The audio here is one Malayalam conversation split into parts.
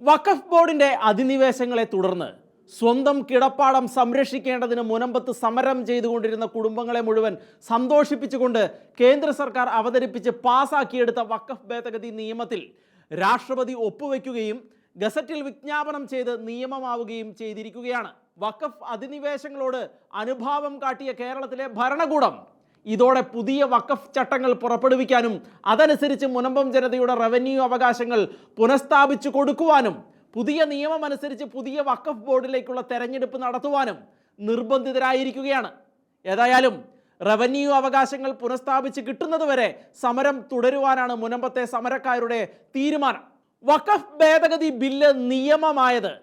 വഖഫ് ബോർഡിന്റെ അധിനിവേശങ്ങളെ തുടർന്ന് സ്വന്തം കിടപ്പാടം സംരക്ഷിക്കേണ്ടതിന് മുനമ്പത്ത് സമരം ചെയ്തുകൊണ്ടിരുന്ന കുടുംബങ്ങളെ മുഴുവൻ സന്തോഷിപ്പിച്ചുകൊണ്ട് കേന്ദ്ര സർക്കാർ അവതരിപ്പിച്ച് പാസാക്കിയെടുത്ത വഖഫ് ഭേദഗതി നിയമത്തിൽ രാഷ്ട്രപതി ഒപ്പുവെക്കുകയും ഗസറ്റിൽ വിജ്ഞാപനം ചെയ്ത് നിയമമാവുകയും ചെയ്തിരിക്കുകയാണ്. വഖഫ് അധിനിവേശങ്ങളോട് അനുഭാവം കാട്ടിയ കേരളത്തിലെ ഭരണകൂടം ഇതോടെ പുതിയ വഖഫ് ചട്ടങ്ങൾ പുറപ്പെടുവിക്കാനും അതനുസരിച്ച് മുനമ്പം ജനതയുടെ റവന്യൂ അവകാശങ്ങൾ പുനഃസ്ഥാപിച്ചു കൊടുക്കുവാനും പുതിയ നിയമമനുസരിച്ച് പുതിയ വഖഫ് ബോർഡിലേക്കുള്ള തെരഞ്ഞെടുപ്പ് നടത്തുവാനും നിർബന്ധിതരായിരിക്കുകയാണ്. ഏതായാലും റവന്യൂ അവകാശങ്ങൾ പുനഃസ്ഥാപിച്ച് കിട്ടുന്നതുവരെ സമരം തുടരുവാനാണ് മുനമ്പത്തെ സമരക്കാരുടെ തീരുമാനം. വഖഫ് ഭേദഗതി ബില്ല് നിയമമായത്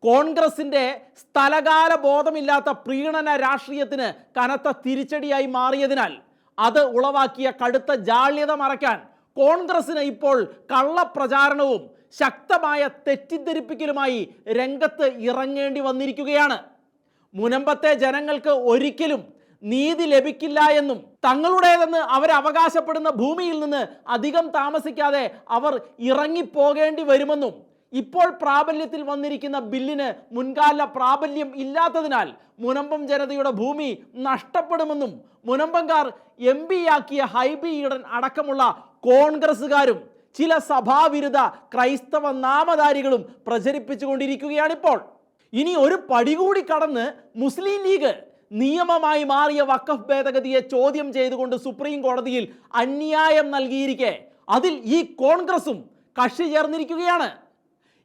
കോൺഗ്രസിന്റെ സ്ഥലകാല ബോധമില്ലാത്ത പ്രീണന രാഷ്ട്രീയത്തിന് കനത്ത തിരിച്ചടിയായി മാറിയതിനാൽ അത് ഉളവാക്കിയ കടുത്ത ജാള്യത മറയ്ക്കാൻ കോൺഗ്രസിന് ഇപ്പോൾ കള്ളപ്രചാരണവും ശക്തമായ തെറ്റിദ്ധരിപ്പിക്കലുമായി രംഗത്ത് ഇറങ്ങേണ്ടി വന്നിരിക്കുകയാണ്. മുനമ്പത്തെ ജനങ്ങൾക്ക് ഒരിക്കലും നീതി ലഭിക്കില്ല എന്നും തങ്ങളുടേതെന്ന് അവരവകാശപ്പെടുന്ന ഭൂമിയിൽ നിന്ന് അധികം താമസിക്കാതെ അവർ ഇറങ്ങിപ്പോകേണ്ടി വരുമെന്നും ഇപ്പോൾ പ്രാബല്യത്തിൽ വന്നിരിക്കുന്ന ബില്ലിന് മുൻകാല പ്രാബല്യം ഇല്ലാത്തതിനാൽ മുനമ്പം ജനതയുടെ ഭൂമി നഷ്ടപ്പെടുമെന്നും മുനമ്പംകാർ MP ആക്കിയ ഹൈബി ഈഡൻ അടക്കമുള്ള കോൺഗ്രസുകാരും ചില സഭാവിരുദ്ധ ക്രൈസ്തവ നാമധാരികളും പ്രചരിപ്പിച്ചുകൊണ്ടിരിക്കുകയാണിപ്പോൾ. ഇനി ഒരു പടി കൂടി കടന്ന് മുസ്ലിം ലീഗ് നിയമമായി മാറിയ വഖഫ് ഭേദഗതിയെ ചോദ്യം ചെയ്തുകൊണ്ട് സുപ്രീം കോടതിയിൽ അന്യായം നൽകിയിരിക്കെ അതിൽ ഈ കോൺഗ്രസും കക്ഷി ചേർന്നിരിക്കുകയാണ്.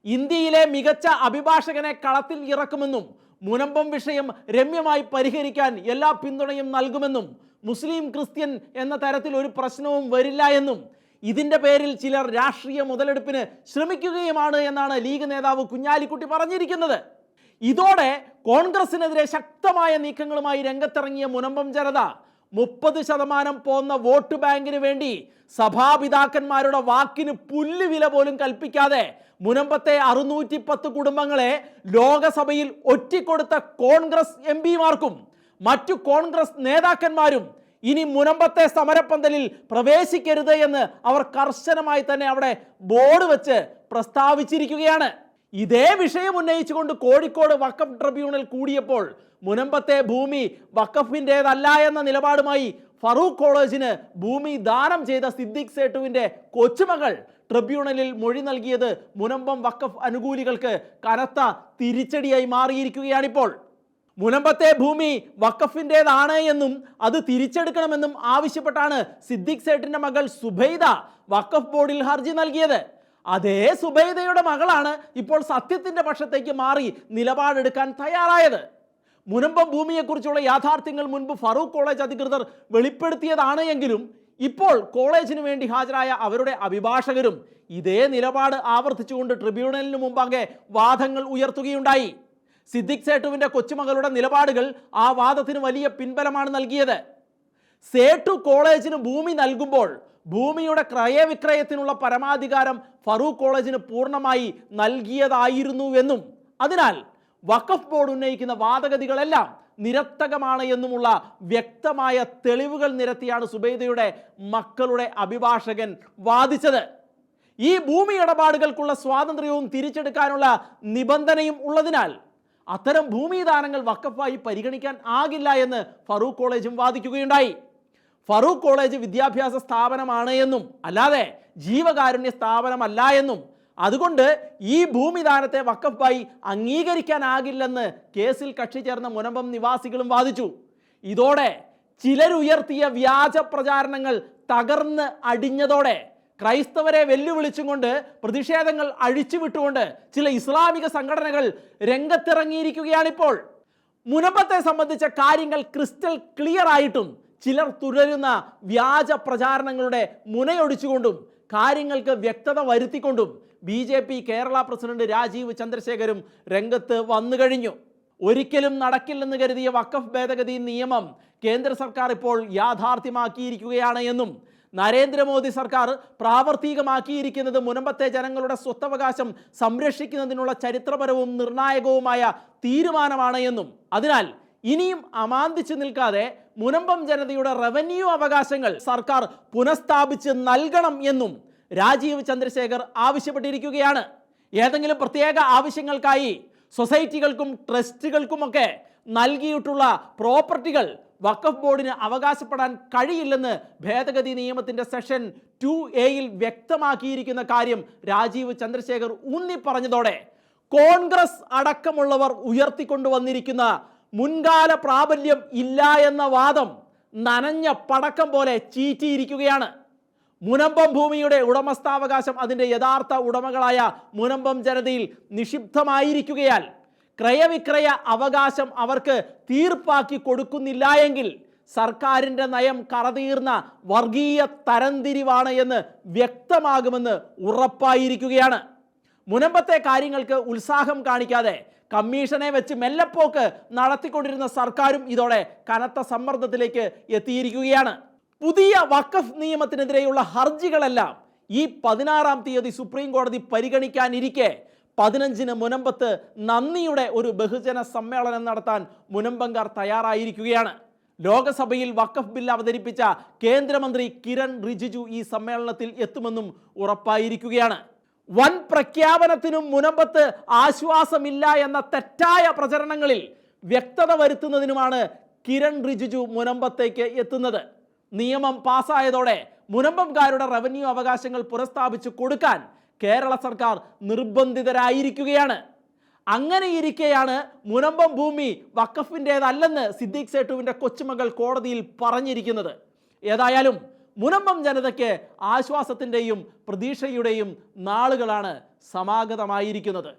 ഇന്ത്യയിലെ മികച്ച അഭിഭാഷകനെ കളത്തിൽ ഇറക്കുമെന്നും മുനമ്പം വിഷയം രമ്യമായി പരിഹരിക്കാൻ എല്ലാ പിന്തുണയും നൽകുമെന്നും മുസ്ലിം ക്രിസ്ത്യൻ എന്ന തരത്തിൽ ഒരു പ്രശ്നവും വരില്ല എന്നും ഇതിൻ്റെ പേരിൽ ചിലർ രാഷ്ട്രീയ മുതലെടുപ്പിന് ശ്രമിക്കുകയുമാണ് എന്നാണ് ലീഗ് നേതാവ് കുഞ്ഞാലിക്കുട്ടി പറഞ്ഞിരിക്കുന്നത്. ഇതോടെ കോൺഗ്രസിനെതിരെ ശക്തമായ നീക്കങ്ങളുമായി രംഗത്തിറങ്ങിയ മുനമ്പം ജനത 30% പോന്ന വോട്ട് ബാങ്കിന് വേണ്ടി സഭാപിതാക്കന്മാരുടെ വാക്കിന് പുല്ലുവില പോലും കൽപ്പിക്കാതെ മുനമ്പത്തെ 610 കുടുംബങ്ങളെ ലോകസഭയിൽ ഒറ്റിക്കൊടുത്ത കോൺഗ്രസ് MP-മാർക്കും മറ്റു കോൺഗ്രസ് നേതാക്കന്മാരും ഇനി മുനമ്പത്തെ സമരപ്പന്തലിൽ പ്രവേശിക്കരുത് എന്ന് അവർ കർശനമായി തന്നെ അവിടെ ബോർഡ് വെച്ച് പ്രസ്താവിച്ചിരിക്കുകയാണ്. ഇതേ വിഷയം ഉന്നയിച്ചുകൊണ്ട് കോഴിക്കോട് വഖഫ് ട്രിബ്യൂണൽ കൂടിയപ്പോൾ മുനമ്പത്തെ ഭൂമി വഖഫിൻ്റേതല്ല എന്ന നിലപാടുമായി ഫറൂഖ് കോളേജിന് ഭൂമി ദാനം ചെയ്ത സിദ്ദിഖ് സേട്ടുവിൻ്റെ കൊച്ചുമകൾ ട്രിബ്യൂണലിൽ മൊഴി നൽകിയത് മുനമ്പം വഖഫ് അനുകൂലികൾക്ക് കനത്ത തിരിച്ചടിയായി മാറിയിരിക്കുകയാണിപ്പോൾ. മുനമ്പത്തെ ഭൂമി വഖഫിൻ്റേതാണ് എന്നും അത് തിരിച്ചെടുക്കണമെന്നും ആവശ്യപ്പെട്ടാണ് സിദ്ദിഖ് സേട്ടിൻ്റെ മകൾ സുബൈദ വഖഫ് ബോർഡിൽ ഹർജി നൽകിയത്. അതേ സുബൈദയുടെ മകളാണ് ഇപ്പോൾ സത്യത്തിൻ്റെ പക്ഷത്തേക്ക് മാറി നിലപാടെടുക്കാൻ തയ്യാറായത്. മുനമ്പം ഭൂമിയെക്കുറിച്ചുള്ള യാഥാർത്ഥ്യങ്ങൾ മുൻപ് ഫറൂഖ് കോളേജ് അധികൃതർ വെളിപ്പെടുത്തിയതാണ് എങ്കിലും ഇപ്പോൾ കോളേജിന് വേണ്ടി ഹാജരായ അവരുടെ അഭിഭാഷകരും ഇതേ നിലപാട് ആവർത്തിച്ചുകൊണ്ട് ട്രിബ്യൂണലിന് മുമ്പാകെ വാദങ്ങൾ ഉയർത്തുകയുണ്ടായി. സിദ്ദിഖ് സേട്ടുവിൻ്റെ കൊച്ചുമകളുടെ നിലപാടുകൾ ആ വാദത്തിന് വലിയ പിൻബലമാണ് നൽകിയത്. സേട്ടു കോളേജിന് ഭൂമി നൽകുമ്പോൾ ഭൂമിയുടെ ക്രയവിക്രയത്തിനുള്ള പരമാധികാരം ഫറൂഖ് കോളേജിന് പൂർണ്ണമായി നൽകിയതായിരുന്നുവെന്നും അതിനാൽ വഖഫ് ബോർഡ് ഉന്നയിക്കുന്ന വാദഗതികളെല്ലാം നിരർത്ഥകമാണ് എന്നുമുള്ള വ്യക്തമായ തെളിവുകൾ നിരത്തിയാണ് സുബൈദയുടെ മക്കളുടെ അഭിഭാഷകൻ വാദിച്ചത്. ഈ ഭൂമി ഇടപാടുകൾക്കുള്ള സ്വാതന്ത്ര്യവും തിരിച്ചെടുക്കാനുള്ള നിബന്ധനയും ഉള്ളതിനാൽ അത്തരം ഭൂമിദാനങ്ങൾ വഖഫായി പരിഗണിക്കാൻ ആകില്ല എന്ന് ഫറൂഖ് കോളേജും വാദിക്കുകയുണ്ടായി. ഫറൂഖ് കോളേജ് വിദ്യാഭ്യാസ സ്ഥാപനമാണ് എന്നും അല്ലാതെ ജീവകാരുണ്യ സ്ഥാപനമല്ല എന്നും അതുകൊണ്ട് ഈ ഭൂമിദാനത്തെ വഖഫായി അംഗീകരിക്കാനാകില്ലെന്ന് കേസിൽ കക്ഷി ചേർന്ന മുനമ്പം നിവാസികളും വാദിച്ചു. ഇതോടെ ചിലരുയർത്തിയ വ്യാജ പ്രചാരണങ്ങൾ തകർന്ന് അടിഞ്ഞതോടെ ക്രൈസ്തവരെ വെല്ലുവിളിച്ചും കൊണ്ട് പ്രതിഷേധങ്ങൾ അഴിച്ചുവിട്ടുകൊണ്ട് ചില ഇസ്ലാമിക സംഘടനകൾ രംഗത്തിറങ്ങിയിരിക്കുകയാണിപ്പോൾ. മുനമ്പത്തെ സംബന്ധിച്ച കാര്യങ്ങൾ ക്രിസ്റ്റൽ ക്ലിയർ ആയിട്ടും ചിലർ തുടരുന്ന വ്യാജ പ്രചാരണങ്ങളുടെ മുനയൊടിച്ചുകൊണ്ടും കാര്യങ്ങൾക്ക് വ്യക്തത വരുത്തിക്കൊണ്ടും BJP കേരള പ്രസിഡന്റ് രാജീവ് ചന്ദ്രശേഖരും രംഗത്ത് വന്നു കഴിഞ്ഞു. ഒരിക്കലും നടക്കില്ലെന്ന് കരുതിയ വഖഫ് ഭേദഗതി നിയമം കേന്ദ്ര സർക്കാർ ഇപ്പോൾ യാഥാർത്ഥ്യമാക്കിയിരിക്കുകയാണ് എന്നും നരേന്ദ്രമോദി സർക്കാർ പ്രാവർത്തികമാക്കിയിരിക്കുന്നത് മുനമ്പത്തെ ജനങ്ങളുടെ സ്വത്തവകാശം സംരക്ഷിക്കുന്നതിനുള്ള ചരിത്രപരവും നിർണായകവുമായ തീരുമാനമാണ് എന്നും അതിനാൽ ഇനിയും അമാന്തിച്ചു നിൽക്കാതെ മുനമ്പം ജനതയുടെ റവന്യൂ അവകാശങ്ങൾ സർക്കാർ പുനഃസ്ഥാപിച്ച് നൽകണം എന്നും രാജീവ് ചന്ദ്രശേഖർ ആവശ്യപ്പെട്ടിരിക്കുകയാണ്. ഏതെങ്കിലും പ്രത്യേക ആവശ്യങ്ങൾക്കായി സൊസൈറ്റികൾക്കും ട്രസ്റ്റുകൾക്കുമൊക്കെ നൽകിയിട്ടുള്ള പ്രോപ്പർട്ടികൾ വഖഫ് ബോർഡിന് അവകാശപ്പെടാൻ കഴിയില്ലെന്ന് ഭേദഗതി നിയമത്തിൻ്റെ സെക്ഷൻ 2A വ്യക്തമാക്കിയിരിക്കുന്ന കാര്യം രാജീവ് ചന്ദ്രശേഖർ ഊന്നി പറഞ്ഞതോടെ കോൺഗ്രസ് അടക്കമുള്ളവർ ഉയർത്തിക്കൊണ്ടുവന്നിരിക്കുന്ന മുൻകാല പ്രാബല്യം ഇല്ല എന്ന വാദം നനഞ്ഞ പടക്കം പോലെ ചീറ്റിയിരിക്കുകയാണ്. മുനമ്പം ഭൂമിയുടെ ഉടമസ്ഥാവകാശം അതിൻ്റെ യഥാർത്ഥ ഉടമകളായ മുനമ്പം ജനതയിൽ നിക്ഷിപ്തമായിരിക്കുകയാൽ ക്രയവിക്രയ അവകാശം അവർക്ക് തീർപ്പാക്കി കൊടുക്കുന്നില്ല എങ്കിൽ സർക്കാരിൻ്റെ നയം കറതീർന്ന വർഗീയ തരംതിരിവാണ് എന്ന് വ്യക്തമാകുമെന്ന് ഉറപ്പായിരിക്കുകയാണ്. മുനമ്പത്തെ കാര്യങ്ങൾക്ക് ഉത്സാഹം കാണിക്കാതെ കമ്മീഷനെ വെച്ച് മെല്ലപ്പോക്ക് നടത്തിക്കൊണ്ടിരുന്ന സർക്കാരും ഇതോടെ കനത്ത സമ്മർദ്ദത്തിലേക്ക് എത്തിയിരിക്കുകയാണ്. പുതിയ വഖഫ് നിയമത്തിനെതിരെയുള്ള ഹർജികളെല്ലാം ഈ 16-ാം തീയതി സുപ്രീം കോടതി പരിഗണിക്കാനിരിക്കെ 15-ന് മുനമ്പത്ത് നന്ദിയുടെ ഒരു ബഹുജന സമ്മേളനം നടത്താൻ മുനമ്പംകാർ തയ്യാറായിരിക്കുകയാണ്. ലോകസഭയിൽ വഖഫ് ബിൽ അവതരിപ്പിച്ച കേന്ദ്രമന്ത്രി കിരൺ റിജിജു ഈ സമ്മേളനത്തിൽ എത്തുമെന്നും ഉറപ്പായിരിക്കുകയാണ്. വൻ പ്രഖ്യാപനത്തിനും മുനമ്പത്ത് ആശ്വാസമില്ല എന്ന തെറ്റായ പ്രചരണങ്ങളിൽ വ്യക്തത വരുത്തുന്നതിനുമാണ് കിരൺ റിജിജു മുനമ്പത്തേക്ക് എത്തുന്നത്. നിയമം പാസ്സായതോടെ മുനമ്പംകാരുടെ റവന്യൂ അവകാശങ്ങൾ പുനഃസ്ഥാപിച്ചു കൊടുക്കാൻ കേരള സർക്കാർ നിർബന്ധിതരായിരിക്കുകയാണ്. അങ്ങനെയിരിക്കെയാണ് മുനമ്പം ഭൂമി വഖഫിൻ്റേതല്ലെന്ന് സിദ്ദീഖ് സേട്ടുവിൻ്റെ കൊച്ചുമകൾ കോടതിയിൽ പറഞ്ഞിരിക്കുന്നത്. ഏതായാലും മുനമ്പം ജനതയ്ക്ക് ആശ്വാസത്തിൻ്റെയും പ്രതീക്ഷയുടെയും നാളുകളാണ് സമാഗതമായിരിക്കുന്നത്.